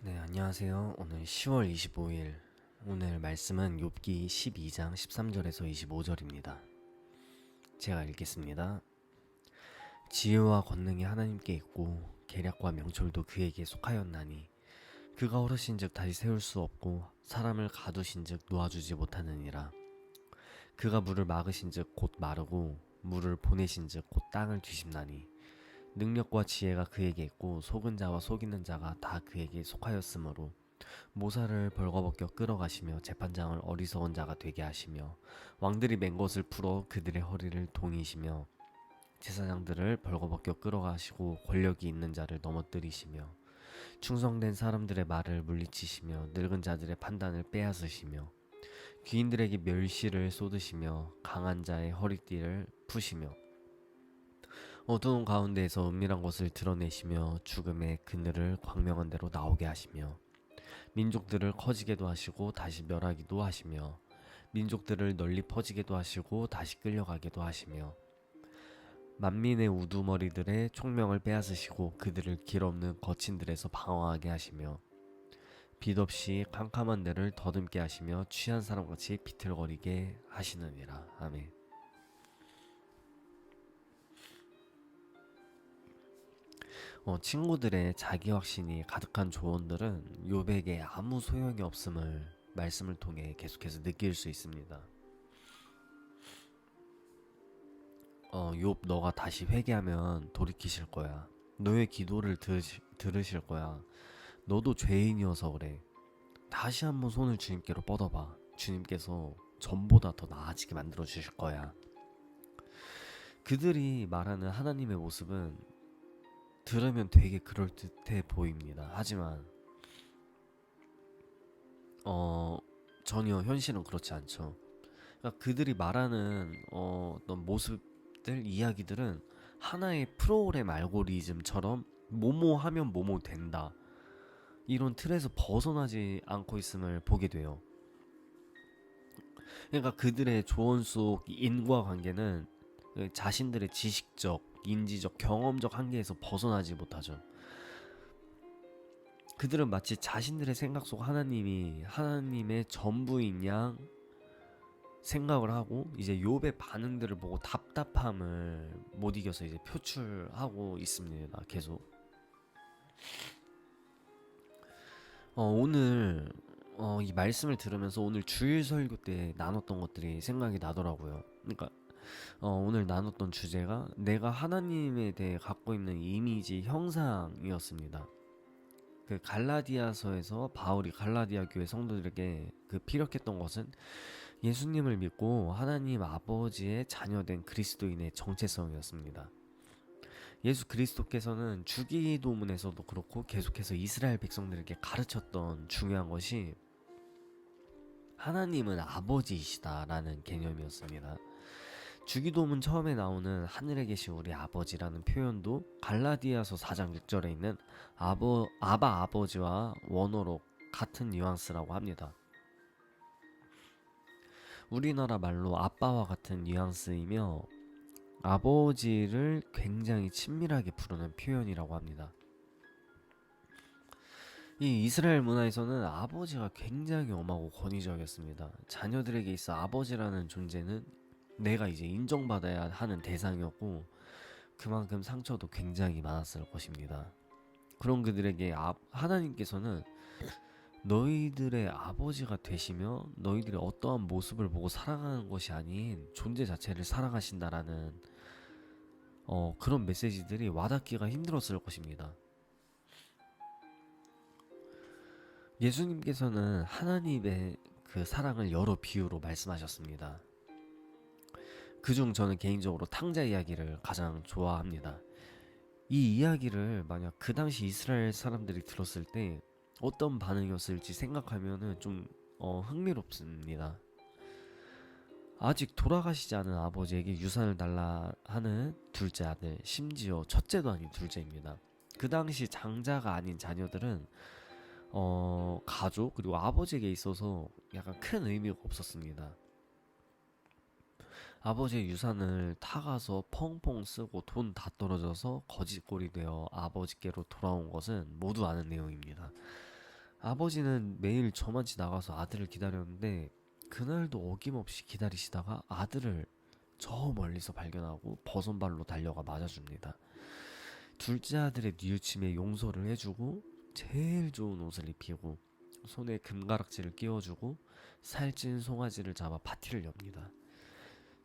네, 안녕하세요. 오늘 10월 25일. 오늘 말씀은 욥기 12장 13절에서 25절입니다. 제가 읽겠습니다. 지혜와 권능이 하나님께 있고 계략과 명철도 그에게 속하였나니 그가 오르신즉 다시 세울 수 없고 사람을 가두신즉 놓아주지 못하느니라. 그가 물을 막으신즉 곧 마르고 물을 보내신즉 곧 땅을 뒤집나니 능력과 지혜가 그에게 있고 속은 자와 속이는 자가 다 그에게 속하였으므로 모사를 벌거벗겨 끌어가시며 재판장을 어리석은 자가 되게 하시며 왕들이 맨 것을 풀어 그들의 허리를 동이시며 제사장들을 벌거벗겨 끌어가시고 권력이 있는 자를 넘어뜨리시며 충성된 사람들의 말을 물리치시며 늙은 자들의 판단을 빼앗으시며 귀인들에게 멸시를 쏟으시며 강한 자의 허리띠를 푸시며 어두운 가운데에서 은밀한 것을 드러내시며 죽음의 그늘을 광명한 대로 나오게 하시며 민족들을 커지게도 하시고 다시 멸하기도 하시며 민족들을 널리 퍼지게도 하시고 다시 끌려가게도 하시며 만민의 우두머리들의 총명을 빼앗으시고 그들을 길 없는 거친들에서 방황하게 하시며 빛 없이 캄캄한 데를 더듬게 하시며 취한 사람같이 비틀거리게 하시느니라. 아멘. 친구들의 자기 확신이 가득한 조언들은 욥에게 아무 소용이 없음을 말씀을 통해 계속해서 느낄 수 있습니다. 욥, 너가 다시 회개하면 돌이키실 거야. 너의 기도를 들으실 거야. 너도 죄인이어서 그래. 다시 한번 손을 주님께로 뻗어봐. 주님께서 전보다 더 나아지게 만들어 주실 거야. 그들이 말하는 하나님의 모습은 들으면 되게 그럴듯해 보입니다. 하지만 전혀 현실은 그렇지 않죠. 그러니까 그들이 말하는 어떤 모습들, 이야기들은 하나의 프로그램 알고리즘처럼 뭐뭐 하면 뭐뭐 된다, 이런 틀에서 벗어나지 않고 있음을 보게 돼요. 그러니까 그들의 조언 속 인과관계는 자신들의 지식적, 인지적, 경험적 한계에서 벗어나지 못하죠. 그들은 마치 자신들의 생각 속 하나님이 하나님의 전부인 양 생각을 하고 이제 욥의 반응들을 보고 답답함을 못 이겨서 이제 표출하고 있습니다. 계속. 오늘 이 말씀을 들으면서 오늘 주일 설교 때 나눴던 것들이 생각이 나더라고요. 그러니까 오늘 나눴던 주제가 내가 하나님에 대해 갖고 있는 이미지 형상이었습니다. 그 갈라디아서에서 바울이 갈라디아 교회 성도들에게 그 피력했던 것은 예수님을 믿고 하나님 아버지의 자녀된 그리스도인의 정체성이었습니다. 예수 그리스도께서는 주기도문에서도 그렇고 계속해서 이스라엘 백성들에게 가르쳤던 중요한 것이 하나님은 아버지이시다라는 개념이었습니다. 주기도문 처음에 나오는 하늘에 계신 우리 아버지라는 표현도 갈라디아서 4장 6절에 있는 아바 아버지와 원어로 같은 뉘앙스라고 합니다. 우리나라 말로 아빠와 같은 뉘앙스이며 아버지를 굉장히 친밀하게 부르는 표현이라고 합니다. 이 이스라엘 문화에서는 아버지가 굉장히 엄하고 권위적이었습니다. 자녀들에게 있어 아버지라는 존재는 내가 이제 인정받아야 하는 대상이었고 그만큼 상처도 굉장히 많았을 것입니다. 그런 그들에게 하나님께서는 너희들의 아버지가 되시며 너희들의 어떠한 모습을 보고 살아가는 것이 아닌 존재 자체를 살아가신다라는 그런 메시지들이 와닿기가 힘들었을 것입니다. 예수님께서는 하나님의 그 사랑을 여러 비유로 말씀하셨습니다. 그중 저는 개인적으로 탕자 이야기를 가장 좋아합니다. 이 이야기를 만약 그 당시 이스라엘 사람들이 들었을 때 어떤 반응이었을지 생각하면은 좀 흥미롭습니다. 아직 돌아가시지 않은 아버지에게 유산을 달라 하는 둘째 아들, 심지어 첫째도 아닌 둘째입니다. 그 당시 장자가 아닌 자녀들은 가족 그리고 아버지에게 있어서 약간 큰 의미가 없었습니다. 아버지의 유산을 타가서 펑펑 쓰고 돈 다 떨어져서 거지꼴이 되어 아버지께로 돌아온 것은 모두 아는 내용입니다. 아버지는 매일 저만치 나가서 아들을 기다렸는데 그날도 어김없이 기다리시다가 아들을 저 멀리서 발견하고 버선발로 달려가 맞아줍니다. 둘째 아들의 뉘우침에 용서를 해주고 제일 좋은 옷을 입히고 손에 금가락지를 끼워주고 살찐 송아지를 잡아 파티를 엽니다.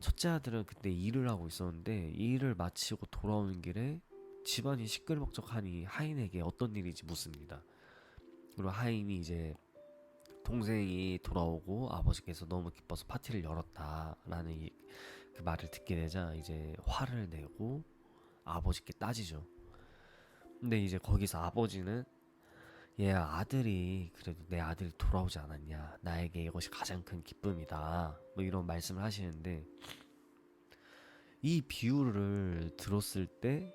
첫째 아들은 그때 일을 하고 있었는데 이 일을 마치고 돌아오는 길에 집안이 시끌벅적하니 하인에게 어떤 일인지 묻습니다. 그리고 하인이 이제 동생이 돌아오고 아버지께서 너무 기뻐서 파티를 열었다라는 그 말을 듣게 되자 이제 화를 내고 아버지께 따지죠. 근데 이제 거기서 아버지는 얘 아들이 그래도 내 아들이 돌아오지 않았냐, 나에게 이것이 가장 큰 기쁨이다, 뭐 이런 말씀을 하시는데 이 비유를 들었을 때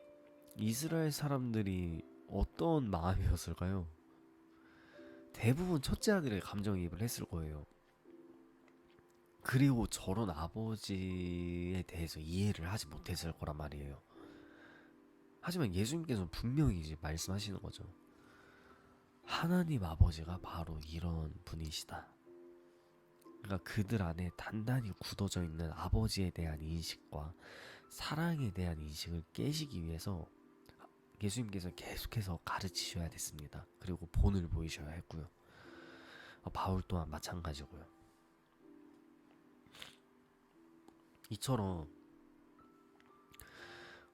이스라엘 사람들이 어떤 마음이었을까요? 대부분 첫째 아들의 감정이입을 했을 거예요. 그리고 저런 아버지에 대해서 이해를 하지 못했을 거란 말이에요. 하지만 예수님께서는 분명히 이제 말씀하시는 거죠. 하나님 아버지가 바로 이런 분이시다. 그러니까 그들 안에 단단히 굳어져 있는 아버지에 대한 인식과 사랑에 대한 인식을 깨시기 위해서 예수님께서 계속해서 가르치셔야 됐습니다. 그리고 본을 보이셔야 했고요. 바울 또한 마찬가지고요. 이처럼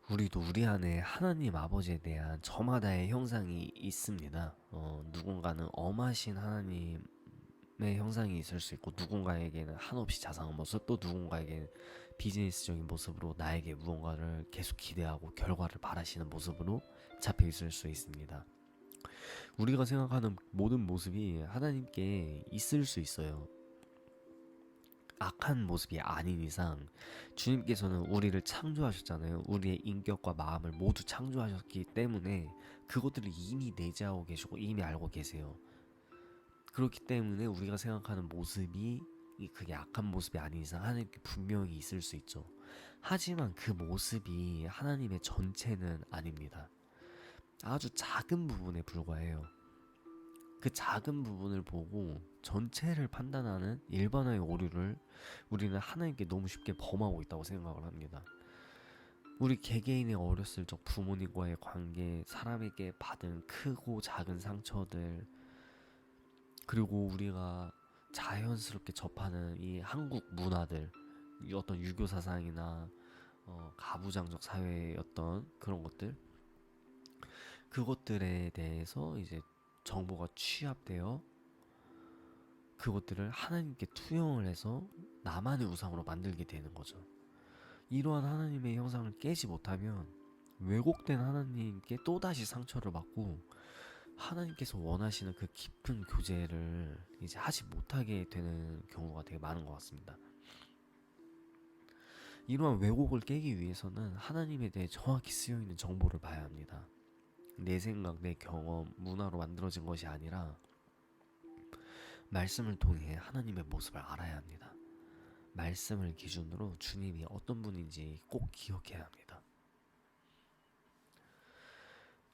우리도 우리 안에 하나님 아버지에 대한 저마다의 형상이 있습니다. 누군가는 엄하신 하나님의 형상이 있을 수 있고, 누군가에게는 한없이 자상한 모습, 또 누군가에게는 비즈니스적인 모습으로 나에게 무언가를 계속 기대하고 결과를 바라시는 모습으로 잡혀 있을 수 있습니다. 우리가 생각하는 모든 모습이 하나님께 있을 수 있어요. 악한 모습이 아닌 이상 주님께서는 우리를 창조하셨잖아요. 우리의 인격과 마음을 모두 창조하셨기 때문에 그것들을 이미 내재하고 계시고 이미 알고 계세요. 그렇기 때문에 우리가 생각하는 모습이 그게 악한 모습이 아닌 이상 하나님께 분명히 있을 수 있죠. 하지만 그 모습이 하나님의 전체는 아닙니다. 아주 작은 부분에 불과해요. 그 작은 부분을 보고 전체를 판단하는 일반화의 오류를 우리는 하나님께 너무 쉽게 범하고 있다고 생각을 합니다. 우리 개개인의 어렸을 적 부모님과의 관계, 사람에게 받은 크고 작은 상처들, 그리고 우리가 자연스럽게 접하는 이 한국 문화들, 이 어떤 유교 사상이나 가부장적 사회의 어떤 그런 것들, 그것들에 대해서 이제 정보가 취합되어 그것들을 하나님께 투영을 해서 나만의 우상으로 만들게 되는 거죠. 이러한 하나님의 형상을 깨지 못하면 왜곡된 하나님께 또다시 상처를 받고 하나님께서 원하시는 그 깊은 교제를 이제 하지 못하게 되는 경우가 되게 많은 것 같습니다. 이러한 왜곡을 깨기 위해서는 하나님에 대해 정확히 쓰여있는 정보를 봐야 합니다. 내 생각, 내 경험, 문화로 만들어진 것이 아니라 말씀을 통해 하나님의 모습을 알아야 합니다. 말씀을 기준으로 주님이 어떤 분인지 꼭 기억해야 합니다.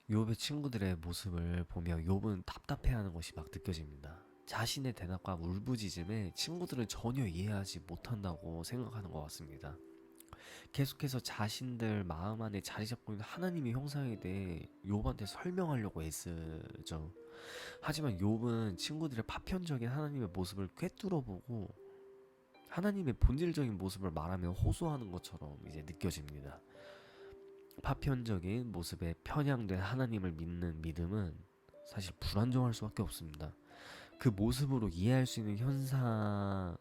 욥의 친구들의 모습을 보며 욥은 답답해하는 것이 막 느껴집니다. 자신의 대답과 울부짖음에 친구들은 전혀 이해하지 못한다고 생각하는 것 같습니다. 계속해서 자신들 마음 안에 자리 잡고 있는 하나님의 형상에 대해 욥한테 설명하려고 애쓰죠. 하지만 욥은 친구들의 파편적인 하나님의 모습을 꿰뚫어보고 하나님의 본질적인 모습을 말하며 호소하는 것처럼 이제 느껴집니다. 파편적인 모습에 편향된 하나님을 믿는 믿음은 사실 불안정할 수밖에 없습니다. 그 모습으로 이해할 수 있는 현상,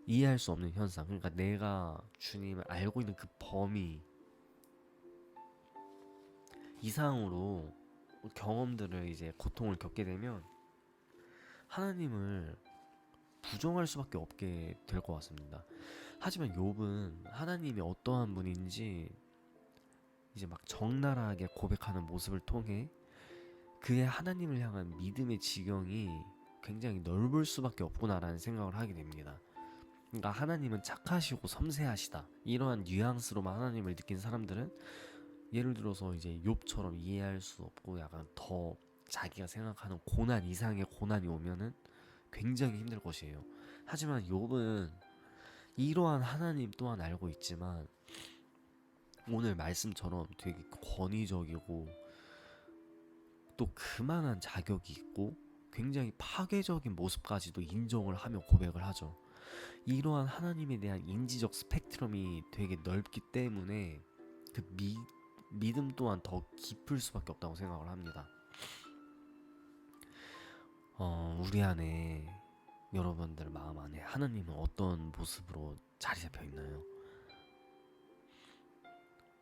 이해할 수 없는 현상, 그러니까 내가 주님을 알고 있는 그 범위 이상으로 경험들을 이제 고통을 겪게 되면 하나님을 부정할 수밖에 없게 될 것 같습니다. 하지만 욥은 하나님이 어떠한 분인지 이제 막 적나라하게 고백하는 모습을 통해 그의 하나님을 향한 믿음의 지경이 굉장히 넓을 수밖에 없구나라는 생각을 하게 됩니다. 그러니까 하나님은 착하시고 섬세하시다, 이러한 뉘앙스로만 하나님을 느낀 사람들은 예를 들어서 이제 욥처럼 이해할 수 없고 약간 더 자기가 생각하는 고난 이상의 고난이 오면은 굉장히 힘들 것이에요. 하지만 욥은 이러한 하나님 또한 알고 있지만 오늘 말씀처럼 되게 권위적이고 또 그만한 자격이 있고 굉장히 파괴적인 모습까지도 인정을 하며 고백을 하죠. 이러한 하나님에 대한 인지적 스펙트럼이 되게 넓기 때문에 그 믿음 또한 더 깊을 수밖에 없다고 생각을 합니다. 우리 안에 여러분들 마음 안에 하나님은 어떤 모습으로 자리 잡혀 있나요?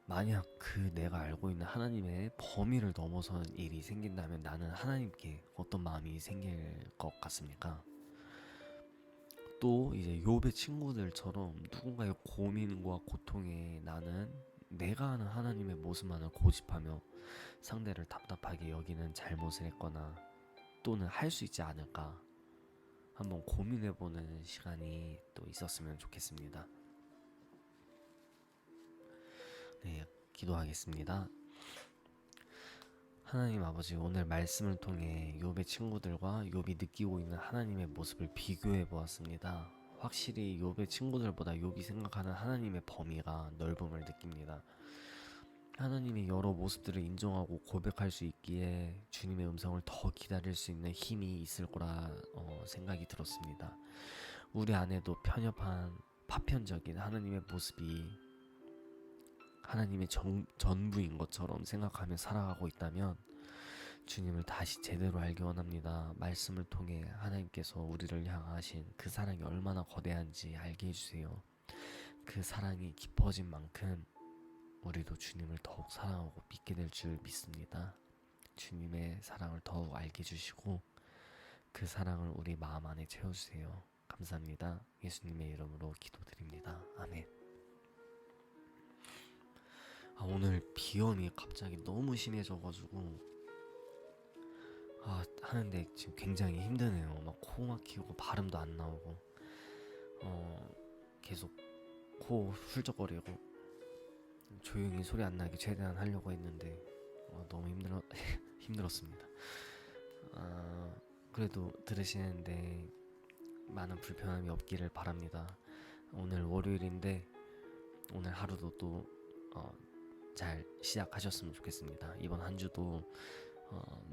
만약 그 내가 알고 있는 하나님의 범위를 넘어서는 일이 생긴다면 나는 하나님께 어떤 마음이 생길 것 같습니까? 또 이제 욥의 친구들처럼 누군가의 고민과 고통에 나는 내가 아는 하나님의 모습만을 고집하며 상대를 답답하게 여기는 잘못을 했거나 또는 할 수 있지 않을까 한번 고민해보는 시간이 또 있었으면 좋겠습니다. 네, 기도하겠습니다. 하나님 아버지, 오늘 말씀을 통해 욥의 친구들과 욥이 느끼고 있는 하나님의 모습을 비교해 보았습니다. 확실히 욥의 친구들보다 욥이 생각하는 하나님의 범위가 넓음을 느낍니다. 하나님의 여러 모습들을 인정하고 고백할 수 있기에 주님의 음성을 더 기다릴 수 있는 힘이 있을 거라 생각이 들었습니다. 우리 안에도 편협한 파편적인 하나님의 모습이 하나님의 전부인 것처럼 생각하며 살아가고 있다면 주님을 다시 제대로 알기 원합니다. 말씀을 통해 하나님께서 우리를 향하신 그 사랑이 얼마나 거대한지 알게 해주세요. 그 사랑이 깊어진 만큼 우리도 주님을 더욱 사랑하고 믿게 될 줄 믿습니다. 주님의 사랑을 더욱 알게 해주시고 그 사랑을 우리 마음 안에 채워주세요. 감사합니다. 예수님의 이름으로 기도드립니다. 아멘. 오늘 비염이 갑자기 너무 심해져가지고 하는데 지금 굉장히 힘드네요. 막 코 막히고 발음도 안 나오고 계속 코 훌쩍거리고 조용히 소리 안 나게 최대한 하려고 했는데 너무 힘들었습니다. 그래도 들으시는데 많은 불편함이 없기를 바랍니다. 오늘 월요일인데 오늘 하루도 또 잘 시작하셨으면 좋겠습니다. 이번 한 주도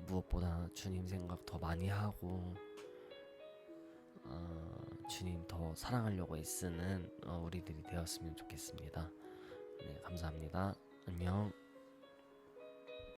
무엇보다 주님 생각 더 많이 하고 주님 더 사랑하려고 애쓰는 우리들이 되었으면 좋겠습니다. 네, 감사합니다. 안녕.